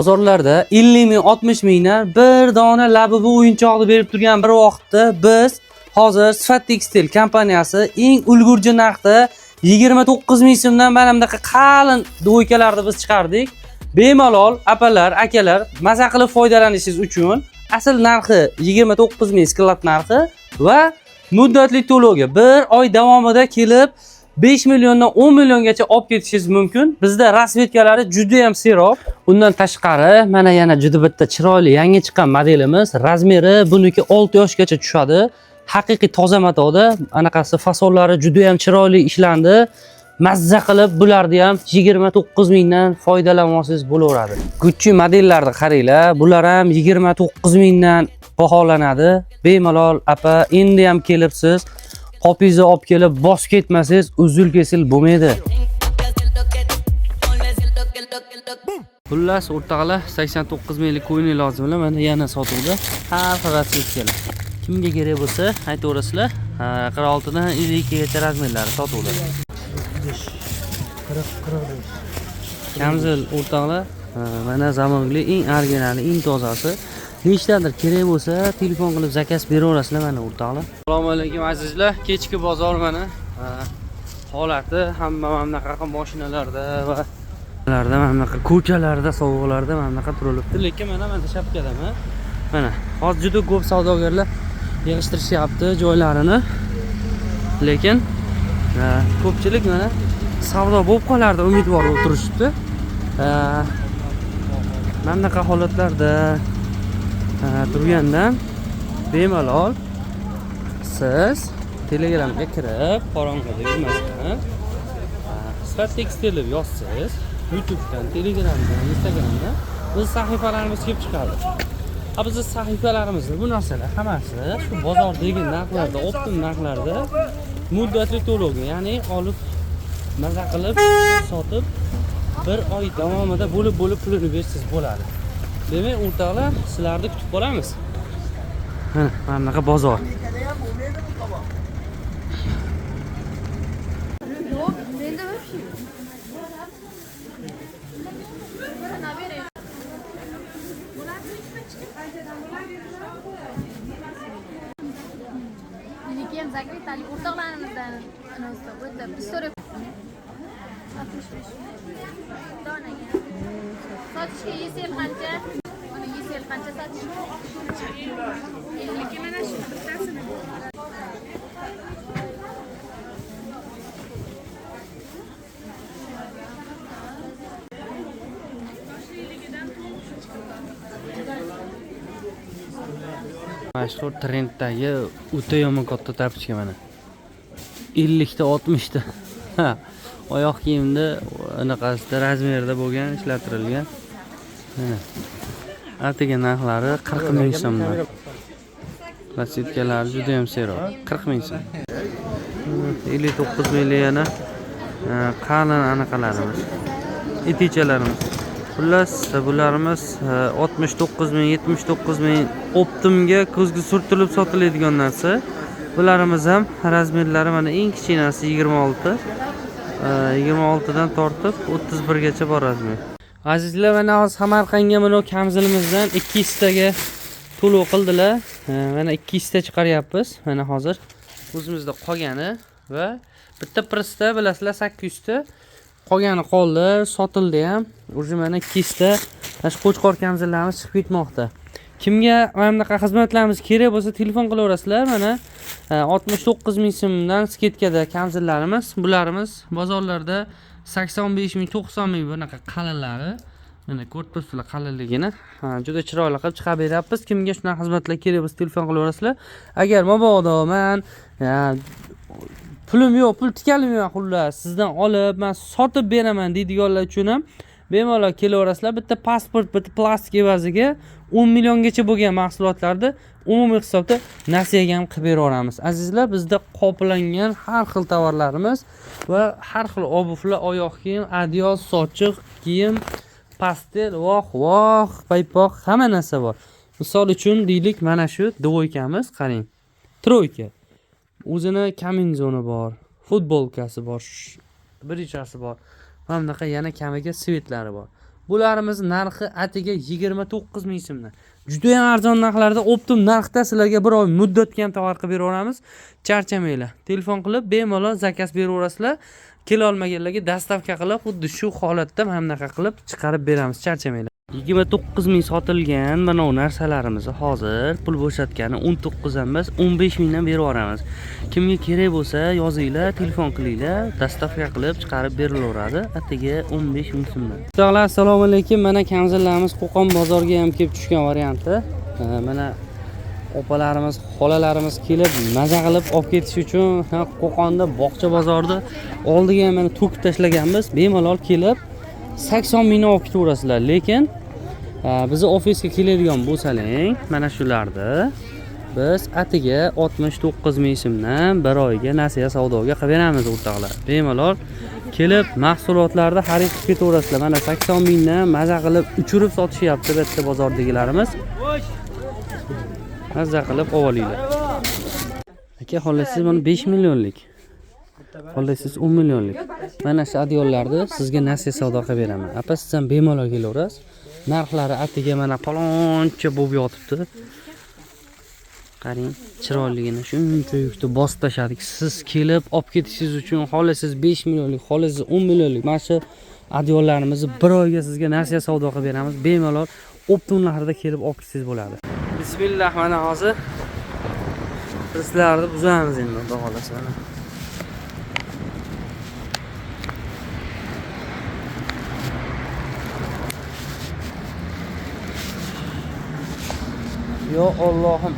Bozorlarda 50 ming, 60 mingdan bir dona labibi o'yinchoqni berib turgan bir vaqtda biz hozir Sifat Tekstil kompaniyasi eng ulgurji narxda 29 ming so'mdan mana bunaqa qalin do'ykalarni biz chiqardik. Bemalol apalar, akalar maza qilib foydalanishingiz uchun asl narxi 29 ming sklad narxi va muddatli to'lovga 1 oy davomida kelib 5 milliondan 10 milliongacha olib ketishingiz mumkin. Bizda rasvetkalari juda ham serob. Undan tashqari mana yana juda bitta chiroyli yangi chiqqan modelimiz. Razmeri buniki 6 yoshgacha tushadi. Haqiqiy toza matoda. Anaqasi fasollari juda ham chiroyli ishlandi. Mazza qilib bularni ham 29 mingdan foydalanmoqsiz bo'laveradi. Gucci modellarni qaranglar. Bular ham 29 mingdan baholanadi. Bemalol apa endi ham kelibsiz. Qopingizni olib kelib bosib ketmasangiz uzil-kesil bo'lmaydi. Xullas o'rtoqlar 89 minglik ko'yni lozimlar. Mana yana sotuvda har xil rasvetkalar. Kimga kerak bo'lsa aytaverasizlar. 46 dan 52 gacha razmerlari sotuvda. 40 Kamzil o'rtoqlar, mana zamonli eng original, eng tozasi. Nechtadir kerak bo'lsa telefon qilib zakaz beraverasizlar mana o'rtoqlar. Assalomu alaykum azizlar. Kechki bozor mana holati hamma bunaqa mashinalarda va mana bunaqa ko'chalarda, sovg'alarda mana bunaqa turilibdi. Lekin mana shapkadami? Mana hozir juda ko'p savdogarlar yig'ishtirishyapti joylarini. Lekin ko'pchilik mana savdo bo'lib qolardi, umidvor bo'lib turishibdi. Mana bunaqa holatlarda turgandan bemalol siz Telegramga kirib qorong'ida yurmasdan Sifat Tekstil deb yozsangiz YouTubedan, Telegramdan, Instagramdan biz sahifalarimiz kelib chiqadi. Bizning sahifalarimizda bu narsalar hammasi shu bozordagi narxlarda, optim narxlarda muddatli to'lovga, ya'ni olib maza qilib sotib bir oy davomida bo'lib pulini bersiz bo'ladi. Demak, o'rtoqlar, sizlarni kutib qolamiz. Mana bunaqa bozor. Lekin zakritali o'rtoqlarimizdan o'ta istoriya 65 donaga. Sotishga yesel qancha? Uni yesel qancha sotish? 50 mana shu bittasini. Mashhur trenddagi o'ta yomon katta tapichka mana 50 ta 60 ta. Oyoq kiyimda anaqasida razmerda bo'lgan, ishlatirilgan. Mana atiga narxlari 40 ming so'mdan. Rasvetkalari juda ham serob. 40 ming so'm. 59 ming yana qalin anaqalarimiz. Etichalarimiz. Xullas, bularimiz 69 ming, 79 ming optimga ko'zga surtilib sotiladigan narsa. Bularimiz ham razmerlari mana eng kichkinasi 26. 26 dan tortib 31 gacha bor razmer. Azizlar, mana hozir Samarqandga mana Kamzilimizdan 200 taga to'lov qildilar. Mana 200 ta chiqaryapmiz. Mana hozir o'zimizda qolgani va bitta pressda bilasizlar 800 ta qolgani qoldi, sotildi ham. O'zi mana 200 ta qo'chqor kamzillarimiz chiqib ketmoqda. Kimga mana bunaqa xizmatlarimiz kerak bo'lsa telefon qilaverasizlar. Mana 69 ming so'mdan sketkada kamzillarimiz, bularimiz bozorlarda 85 ming, 90 ming bunaqa qalinlari. Mana ko'rib turibsizlar qalinligini. Juda chiroyli qilib chiqarib beryapmiz. Kimga shunaqa xizmatlar kerak bo'lsa telefon qilaverasizlar. Agar mabodo men pulim yo'q, pul tikalim yo'q, xullas sizdan olib men sotib beraman deydiganlar uchun ham bemalol kelaverasizlar. Bitta pasport, bitta plastik evaziga 10 milliongacha bo'lgan mahsulotlarni umumiy hisobda nasiyaga ham qilib beraveramiz. Azizlar, bizda qoplangan har xil tovarlarimiz va har xil obuvlar, oyoq kiyim, adyol, sochiq kiyim, pastel, voh, paypoq, hamma narsa bor. Misol uchun deylik, mana shu dvoykamiz, qarang. Troyka. O'zini kombinezoni bor, futbolkasi bor, brichasi bor. Mana bunaqa yana kamiga svetlari bor. Bularimiz narxi atiga 29 ming so'mdan. Juda ham arzon narxlarda optim narxda sizlarga bir oy muddatga ham tovar qilib beraveramiz. Charchamanglar. Telefon qilib bemalol zakaz beraverasizlar. Kela olmaganlarga dastavka qilib, xuddi shu holatda mana bunaqa qilib chiqarib beramiz. Charchamanglar. 29 ming sotilgan mana bu narsalarimizni hozir pul bo'shatgani 19 dan emas 15 mingdan berib yuboramiz. Kimga kerak bo'lsa yozinglar, telefon qilinglar, dastavka qilib chiqarib berilaveradi. Atiga 15 ming so'mdan. O'rtoqlar, assalomu alaykum. Mana kamzillarimiz Qo'qon bozoriga ham kelib tushgan varianti. Mana opalarimiz, xolalarimiz kelib maza qilib olib ketish uchun Qo'qonda bog'cha bozorda oldiga ham mana to'kib tashlaganmiz. Bemalol kelib 80 mingni olib ketaverasizlar, lekin bizni ofisga keladigan bo'lsalang, mana shularni biz atiga 69 ming so'mdan bir oyga nasiya savdoga qilib beramiz o'rtoqlar. Bemalol kelib mahsulotlarni xarid qilib ketaverasizlar. Mana 80 mingdan maza qilib uchirib sotishyapti bitta bozordagilarimiz. Maza qilib olinglar. Aka, xohlasangiz mana 5 millionlik. Xohlasangiz 10 millionlik. Mana shu adyollarni sizga nasiya savdo qilib beraman. Apa, siz ham bemalol kelaverasiz. Narxlari atiga mana paloncha bo'lib yotibdi. Qarang, chiroyligini shuncha yukni bosib tashladik. Siz kelib olib ketishingiz uchun xohlasangiz 5 millionlik, xohlasangiz 10 millionlik mana shu adyollarimizni bir oyga sizga nasiya savdo qilib beramiz. Bemalol optim narxda kelib olib ketsangiz bo'ladi. Bismillah, mana hozir sizlarni buzamiz endi, xudo xolasa. Yo Allohim.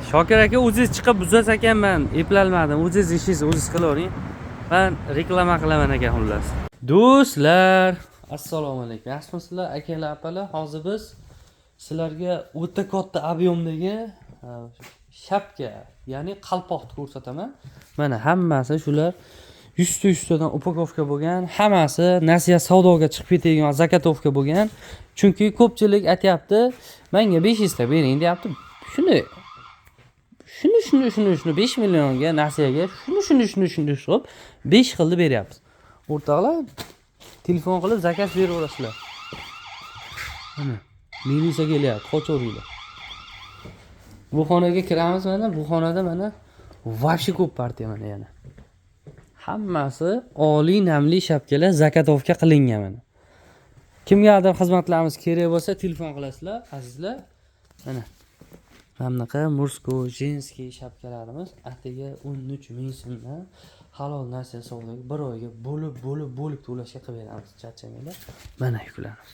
Shokir aka, o'zingiz chiqib buzas ekanman, eplolmadim. O'zingiz ishingizni o'zingiz qilavering. Men reklama qilaman ekan xullas. Do'stlar, assalomu alaykum. Yaxshimisizlar, akalar, opalar? Hozir biz sizlarga o'ta katta ob'yomdagi shapka, ya'ni qalpoqni ko'rsataman. Mana hammasi shular 100 tadan upakovka bo'lgan, hammasi nasiya savdoga chiqib ketadigan zakatovka bo'lgan. Chunki ko'pchilik aytayapti, menga 500 ta bering deyapti. Shuni 5 millionga nasiyaga shuni qilib 5 xilni beryapmiz. O'rtoqlar, telefon qilib zakaz beraverasizlar. Mana militsiya kelyapti, qochaveringlar. Bu xonaga kiramiz mana, bu xonada mana vobshe ko'p partiya mana yana. Hammasi oliy namli shapkalar zakatovka qilingan mana. Kimgadir xizmatlarimiz kerak bo'lsa telefon qilasizlar, azizlar. Mana bunaqa mursko, jenskiy shapkalarimiz atiga 13 ming so'mdan halol narsa savdoga bir oyga bo'lib to'lashga qilib beramiz. Charchamanglar. Mana yuklarimiz.